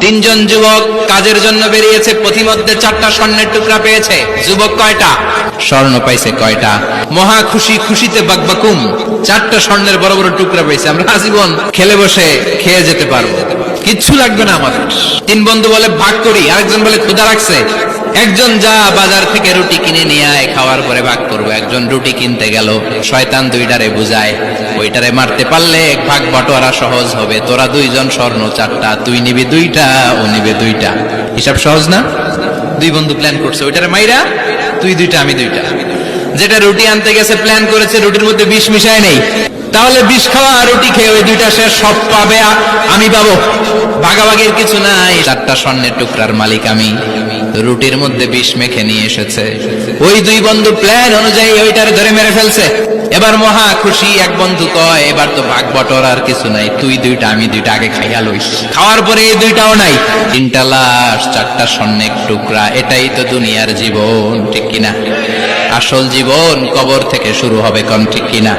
তিনজন যুবক কাজের জন্য বেরিয়েছে, পথিমধ্যে 4টা স্বর্ণের টুকরা পেয়েছে। যুবক কয়টা? স্বর্ণ পাইছে কয়টা? মহা খুশি, খুশিতে বাকবাকুম। 4টা স্বর্ণের বড় বড় টুকরা পেয়েছে, আমরা আজীবন খেলে বসে খেয়ে যেতে পারবো, কিচ্ছু লাগবে না আমাদের। 3 বন্ধু বলে ভাগ করি, আরেকজন বলে ক্ষুধা রাখছে, একজন যা বাজার থেকে রুটি কিনে নিয়ে আয়, খাওয়ার পরে ভাগ করবো। একজন রুটি কিনতে গেল, শয়তান 2টারে বুঝায় ওইটারে মারতে পারলে এক ভাগ বটোয়ারা সহজ হবে, তোরা 2 জন স্বর্ণ 4টা, তুই নিবি 2টা, ও নিবে 2টা। হিসাব সহজ না? 2 বন্ধু প্ল্যান করছে, ওইটারে মাইরা তুই 2টা আমি 2টা। যেটা রুটি আনতে গেছে প্ল্যান করেছে রুটির মধ্যে বিষ মিশায় নেই, তাহলে বিষ খাওয়া রুটি খেয়ে ওই 2টা সে সব পাবে, আমি পাবো, ভাগাভাগির কিছু নাই। 4টা স্বর্ণের টুকরার মালিক আমি। রুটির মধ্যে বিষ মেখে নিয়ে এসেছে, ওই 2 বন্ধু প্ল্যান অনুযায়ী ওইটার ধরে মেরে ফেলছে। এবার মহা খুশি, এক বন্ধু কয় এবার তো ভাগ বটর আর কিছু নাই, তুই 2টা আমি 2টা, আগে খাইয়া লইস। খাওয়ার পরে এই 2টাও নাই, 3টা লাশ, 4টা স্বর্ণের টুকরা। এটাই তো দুনিয়ার জীবন, ঠিক কিনা? আসল জীবন কবর থেকে শুরু হবে, কোন ঠিক কিনা?